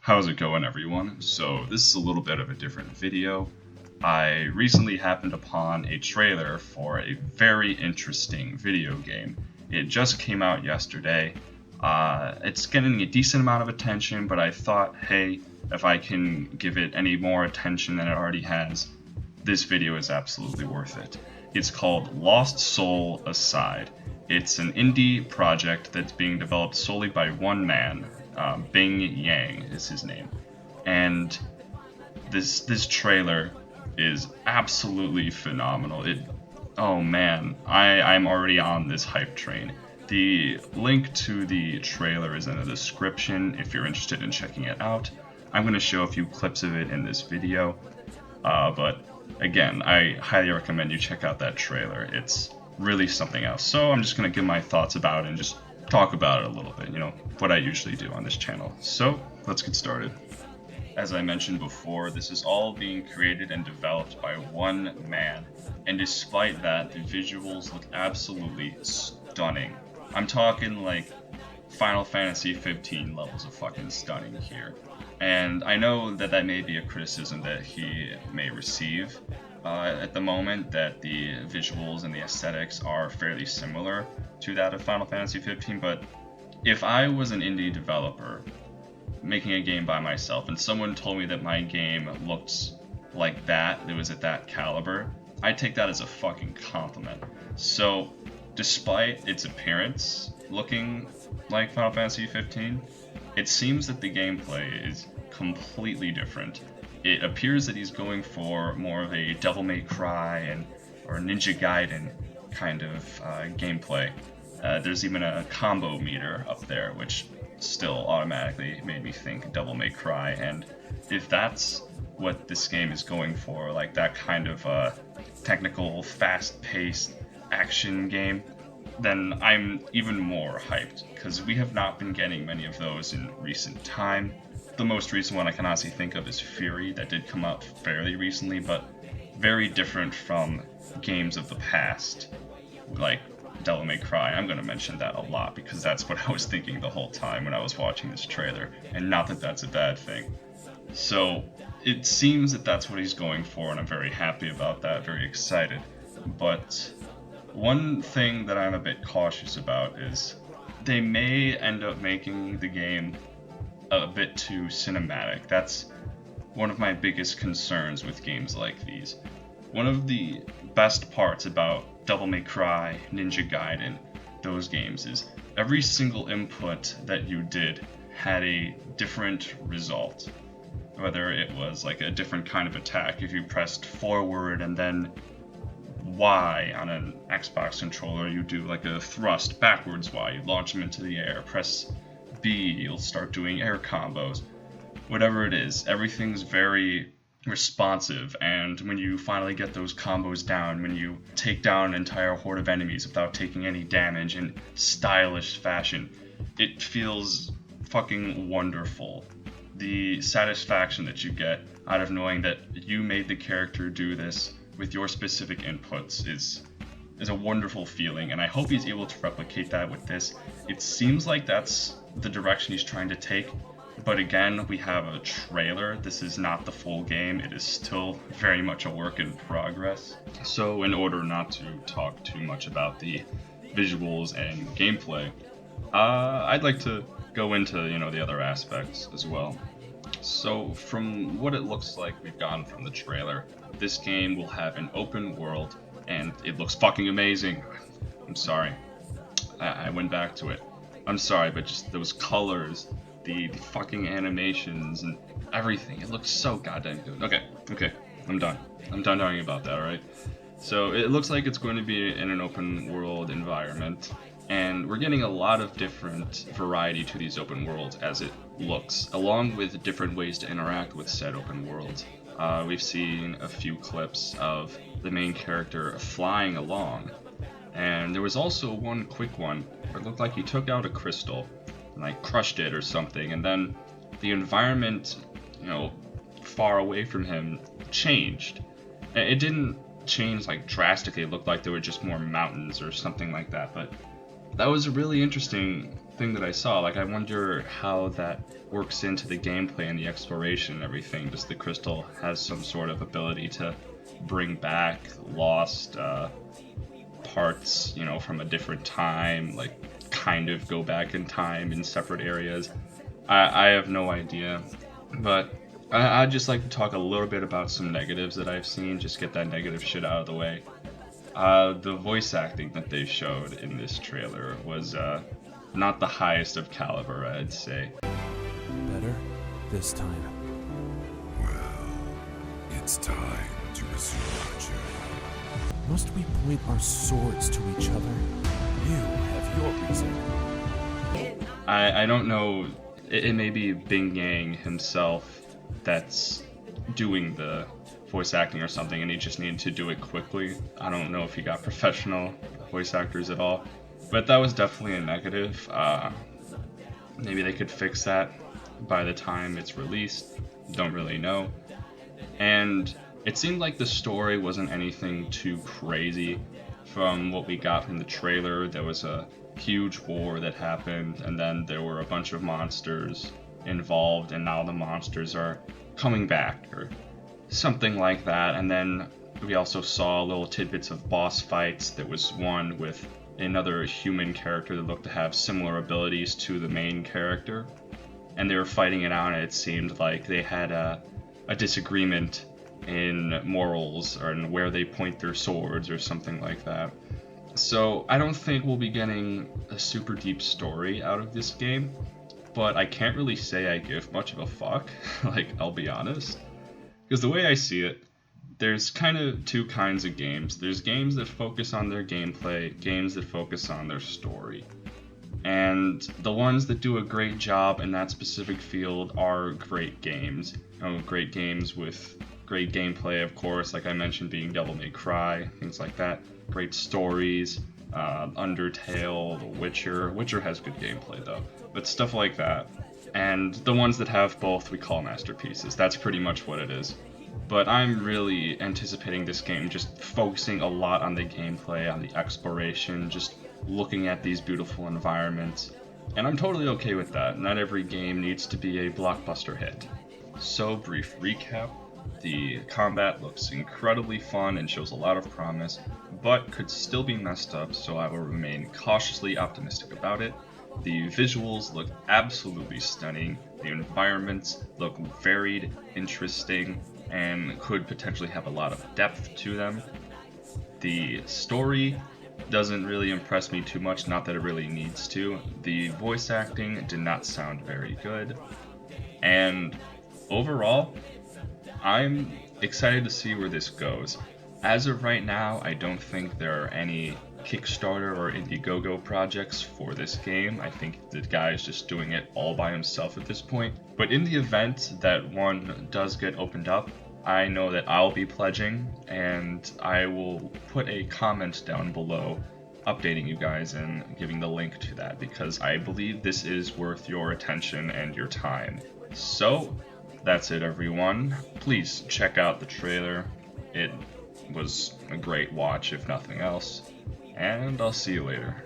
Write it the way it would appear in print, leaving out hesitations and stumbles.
How's it going, everyone? So this is a little bit of a different video. I recently happened upon a trailer for a very interesting video game. It just came out yesterday. It's getting a decent amount of attention, but I thought, hey, if I can give it any more attention than it already has, this video is absolutely worth it. It's called Lost Soul Aside. It's an indie project that's being developed solely by one man. Bing Yang is his name, and this trailer is absolutely phenomenal. Oh man, I'm already on this hype train. The link to the trailer is in the description if you're interested in checking it out. I'm going to show a few clips of it in this video, but again, I highly recommend you check out that trailer. It's really something else. So I'm just going to give my thoughts about it and just talk about it a little bit, what I usually do on this channel. So let's get started. As I mentioned before, this is all being created and developed by one man, and despite that, the visuals look absolutely stunning. I'm talking like Final Fantasy 15 levels of fucking stunning here. And I know that that may be a criticism that he may receive at the moment, that the visuals and the aesthetics are fairly similar to that of Final Fantasy 15, but if I was an indie developer making a game by myself and someone told me that my game looked like that, it was at that caliber, I'd take that as a fucking compliment. So despite its appearance looking like Final Fantasy 15, it seems that the gameplay is completely different. It appears that he's going for more of a Devil May Cry or Ninja Gaiden kind of gameplay. There's even a combo meter up there, which still automatically made me think Devil May Cry. And if that's what this game is going for, like that kind of technical, fast-paced action game, then I'm even more hyped, because we have not been getting many of those in recent time. The most recent one I can honestly think of is Fury, that did come out fairly recently, but very different from games of the past, like Devil May Cry. I'm going to mention that a lot because that's what I was thinking the whole time when I was watching this trailer, and not that that's a bad thing. So it seems that that's what he's going for, and I'm very happy about that, very excited. But one thing that I'm a bit cautious about is they may end up making the game a bit too cinematic. That's one of my biggest concerns with games like these. One of the best parts about Devil May Cry, Ninja Gaiden, those games, is every single input that you did had a different result. Whether it was like a different kind of attack, if you pressed forward and then Y on an Xbox controller, you do like a thrust backwards Y, you launch them into the air, press B, you'll start doing air combos. Whatever it is, everything's very responsive, and when you finally get those combos down, when you take down an entire horde of enemies without taking any damage in stylish fashion, it feels fucking wonderful. The satisfaction that you get out of knowing that you made the character do this with your specific inputs is a wonderful feeling, and I hope he's able to replicate that with this. It seems like that's the direction he's trying to take, but again, we have a trailer. This is not the full game. It is still very much a work in progress. So in order not to talk too much about the visuals and gameplay, I'd like to go into the other aspects as well. So from what it looks like we've gotten from the trailer, this game will have an open world, and it looks fucking amazing. I'm sorry, I went back to it. I'm sorry, but just those colors, the fucking animations and everything, it looks so goddamn good. Okay, I'm done talking about that, alright? So it looks like it's going to be in an open world environment, and we're getting a lot of different variety to these open worlds as it looks, along with different ways to interact with said open worlds. We've seen a few clips of the main character flying along, and there was also one quick one where it looked like he took out a crystal and like crushed it or something, and then the environment, far away from him changed. It didn't change like drastically. It looked like there were just more mountains or something like that, but that was a really interesting thing that I saw. Like, I wonder how that works into the gameplay and the exploration and everything. Does the crystal has some sort of ability to bring back lost parts, you know, from a different time, like kind of go back in time in separate areas? I have no idea, but I'd just like to talk a little bit about some negatives that I've seen, just get that negative shit out of the way. The voice acting that they showed in this trailer was not the highest of caliber, I'd say. Better this time. Well, it's time to resume our journey. Must we point our swords to each other? You have your reason. I don't know, it may be Bing Yang himself that's doing the voice acting or something, and he just needed to do it quickly. I don't know if he got professional voice actors at all, but that was definitely a negative. Maybe they could fix that by the time it's released. Don't really know. And it seemed like the story wasn't anything too crazy. From what we got from the trailer, there was a huge war that happened, and then there were a bunch of monsters involved, and now the monsters are coming back, or something like that. And then we also saw little tidbits of boss fights. There was one with another human character that looked to have similar abilities to the main character, and they were fighting it out, and it seemed like they had a disagreement in morals or in where they point their swords or something like that. So I don't think we'll be getting a super deep story out of this game, but I can't really say I give much of a fuck. Like, I'll be honest. Because the way I see it, there's kind of two kinds of games. There's games that focus on their gameplay, games that focus on their story. And the ones that do a great job in that specific field are great games. You know, great games with great gameplay, of course, like I mentioned, being Devil May Cry, things like that. Great stories, Undertale, The Witcher. Witcher has good gameplay though, but stuff like that. And the ones that have both we call masterpieces. That's pretty much what it is. But I'm really anticipating this game just focusing a lot on the gameplay, on the exploration, just looking at these beautiful environments. And I'm totally okay with that. Not every game needs to be a blockbuster hit. So, brief recap. The combat looks incredibly fun and shows a lot of promise, but could still be messed up, so I will remain cautiously optimistic about it. The visuals look absolutely stunning, the environments look varied, interesting, and could potentially have a lot of depth to them. The story doesn't really impress me too much, not that it really needs to. The voice acting did not sound very good, and overall, I'm excited to see where this goes. As of right now, I don't think there are any Kickstarter or Indiegogo projects for this game. I think the guy is just doing it all by himself at this point. But in the event that one does get opened up, I know that I'll be pledging, and I will put a comment down below updating you guys and giving the link to that, because I believe this is worth your attention and your time. So, that's it, everyone. Please check out the trailer. It was a great watch, if nothing else. And I'll see you later.